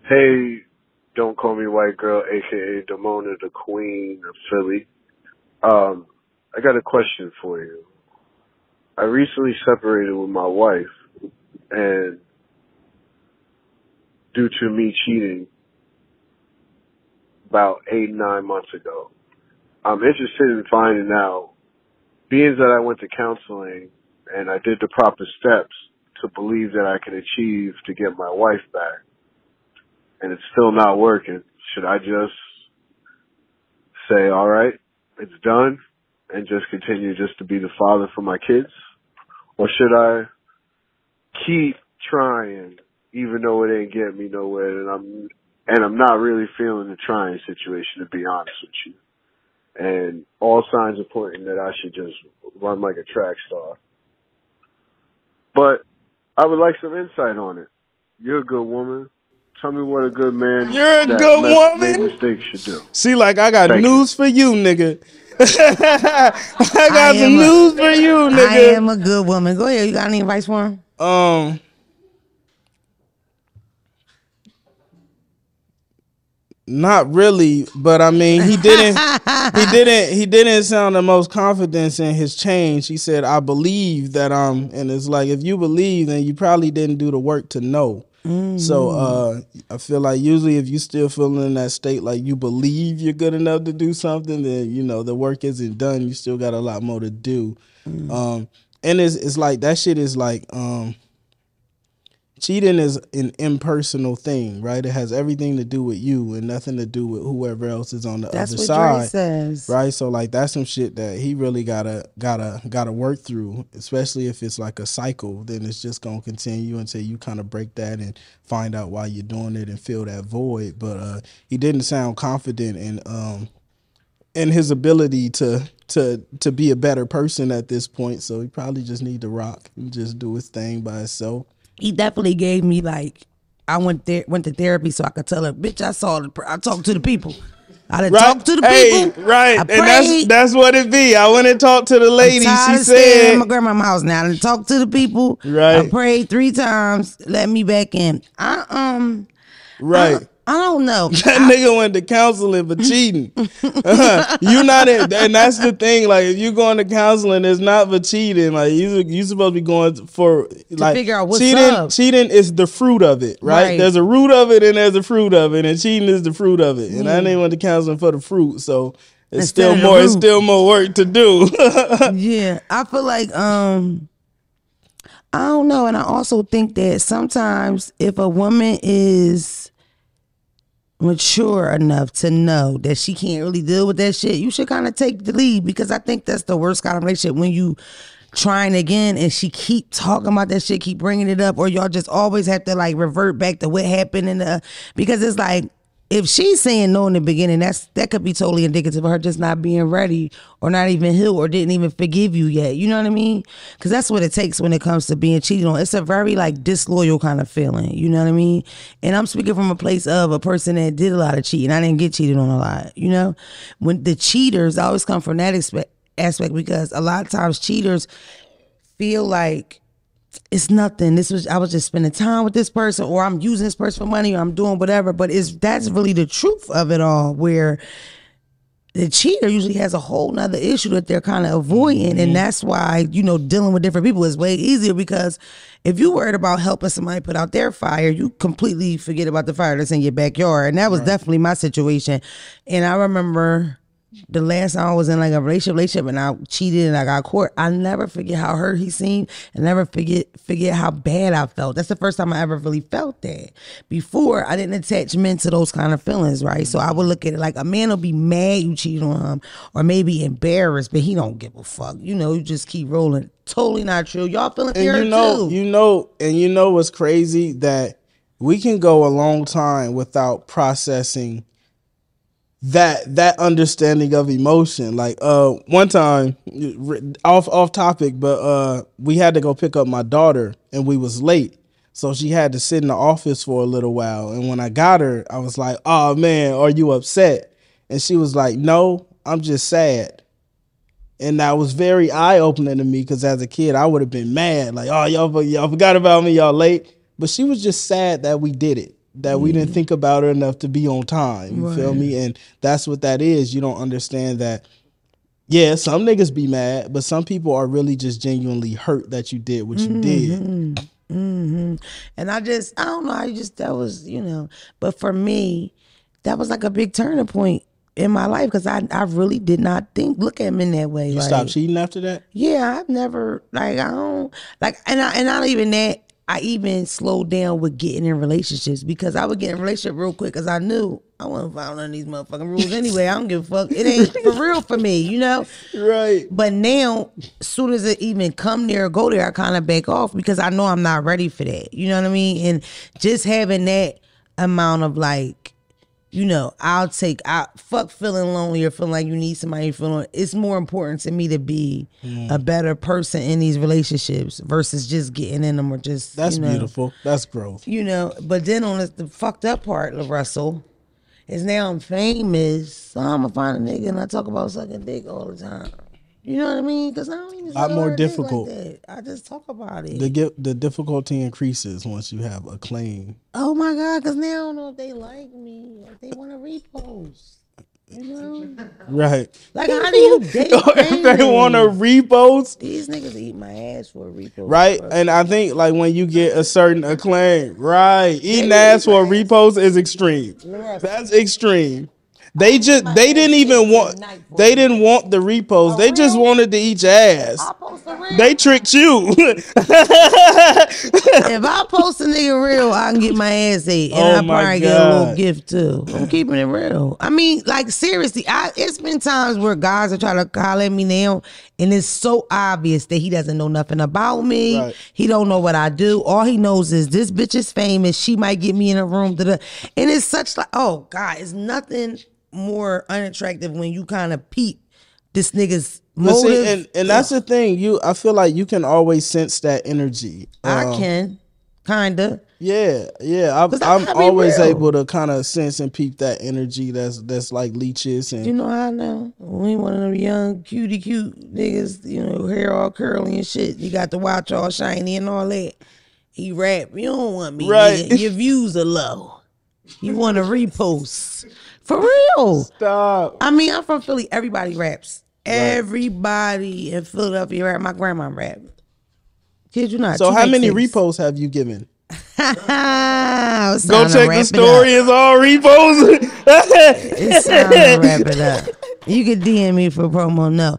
Hey, don't call me white girl, aka Damona, the queen of Philly. I got a question for you. I recently separated with my wife, and due to me cheating about 8-9 months ago, I'm interested in finding out, being that I went to counseling and I did the proper steps to believe that I can achieve to get my wife back, and it's still not working. Should I just say, all right, it's done, and just continue just to be the father for my kids? Or should I keep trying, even though it ain't getting me nowhere, and I'm not really feeling the trying situation, to be honest with you? And all signs are pointing that I should just run like a track star. But I would like some insight on it. You're a good woman. Tell me what a good man You're a that good made woman. mistakes should do. See, like, I got Thank news for you, nigga. I got some am news for you, nigga. I am a good woman. Go ahead. You got any advice for him? Not really, but I mean, he didn't sound the most confidence in his change. He said, I believe that and it's like, if you believe, then you probably didn't do the work to know. So I feel like usually if you still feeling in that state, like you believe you're good enough to do something, then you know the work isn't done. You still got a lot more to do. And it's like that shit is like cheating is an impersonal thing, right? It has everything to do with you and nothing to do with whoever else is on the That's other what side. Dre says. Right? So like that's some shit that he really gotta work through, especially if it's like a cycle. Then it's just gonna continue until you kind of break that and find out why you're doing it and fill that void. But he didn't sound confident in his ability to be a better person at this point. So he probably just need to rock and just do his thing by himself. He definitely gave me, like, I went to therapy so I could tell her, bitch, I talked to the people. I done talked to the people. Right. I And prayed. that's what it be. I went and talked to the lady. I'm tired She of staying said, at my grandma's house now. I done talked to the people. Right. I prayed 3 times. Let me back in. Right. I don't know. That nigga went to counseling for cheating. You not in, and that's the thing. Like, if you going to counseling, it's not for cheating. Like, you supposed to be going for like figure out what's cheating. up. Cheating is the fruit of it, right? There's a root of it and there's a fruit of it, and cheating is the fruit of it. And I didn't went to counseling for the fruit, so it's still more work to do. Yeah, I feel like I don't know, and I also think that sometimes if a woman is mature enough to know that she can't really deal with that shit, you should kind of take the lead, because I think that's the worst kind of relationship, when you trying again and she keep talking about that shit, keep bringing it up, or y'all just always have to like revert back to what happened because it's like, if she's saying no in the beginning, that could be totally indicative of her just not being ready, or not even healed, or didn't even forgive you yet. You know what I mean? Because that's what it takes when it comes to being cheated on. It's a very like disloyal kind of feeling. You know what I mean? And I'm speaking from a place of a person that did a lot of cheating. I didn't get cheated on a lot. You know, when the cheaters always come from that aspect, because a lot of times cheaters feel like it's nothing. I was just spending time with this person, or I'm using this person for money, or I'm doing whatever. But that's really the truth of it all, where the cheater usually has a whole nother issue that they're kind of avoiding. And that's why, dealing with different people is way easier, because if you worried about helping somebody put out their fire, you completely forget about the fire that's in your backyard. And that was definitely my situation. And I remember the last time I was in like a relationship and I cheated and I got caught, I never forget how hurt he seemed, and never forget how bad I felt. That's the first time I ever really felt that. Before, I didn't attach men to those kind of feelings, right? So I would look at it like, a man will be mad you cheated on him, or maybe embarrassed, but he don't give a fuck. You just keep rolling. Totally not true. Y'all feeling fear too. You know what's crazy? That we can go a long time without processing that understanding of emotion. Like one time, off topic, but we had to go pick up my daughter and we was late, so she had to sit in the office for a little while. And when I got her, I was like, oh man, are you upset? And she was like, no, I'm just sad. And that was very eye-opening to me, because as a kid I would have been mad, like, oh, y'all forgot about me, y'all late. But she was just sad that we did it, that we didn't think about it enough to be on time. You feel me? And that's what that is. You don't understand that. Yeah, some niggas be mad, but some people are really just genuinely hurt that you did what you did. And I don't know. That was, but for me, that was like a big turning point in my life because I really did not look at men that way. You stopped cheating after that? Yeah, I've never, I don't, and not even that. I even slowed down with getting in relationships because I would get in a relationship real quick because I knew I wasn't following none of these motherfucking rules anyway. I don't give a fuck. It ain't for real for me, Right. But now, as soon as it even come there or go there, I kind of back off because I know I'm not ready for that. You know what I mean? And just having that amount of fuck feeling lonely or feeling like you need somebody feeling. It's more important to me to be a better person in these relationships versus just getting in them or just. That's beautiful. That's growth. But then on the fucked up part of Russell is now I'm famous, so I'm gonna find a nigga and I talk about sucking dick all the time. You know what I mean? Because I don't even a lot more difficult. Like that. I just talk about it. The difficulty increases once you have a claim. Oh my God! Because now I don't know if they like me, if they want to repost. Right. Like how do you date? If they want to repost, these niggas eat my ass for a repost. Right, bro. And I think like when you get a certain acclaim, right, eating ass for a repost is extreme. That's extreme. They didn't want the repost. They just wanted to eat your ass. They tricked you. If I post a nigga real, I can get my ass ate. And I probably get a little gift too. I'm keeping it real. I mean, like seriously, it's been times where guys are trying to holler at me now, and it's so obvious that he doesn't know nothing about me. Right. He don't know what I do. All he knows is this bitch is famous. She might get me in a room. And it's such like, oh God, it's nothing more unattractive when you kind of peep this nigga's motive. See, and that's the thing. I feel like you can always sense that energy. I can, kinda. Yeah. I'm always able to kind of sense and peep that energy. That's like leeches. And you know how I know? We one of them young cute niggas. Hair all curly and shit. You got the watch all shiny and all that. He rap. You don't want me, right? Nigga. Your views are low. You want to repost. For real. Stop. I mean, I'm from Philly. Everybody raps. Right. Everybody in Philadelphia rap. My grandma rap. Kid you not. So how many reposts have you given? Go check the story. It's all reposts. It's time to wrap it up. You can DM me for promo. No.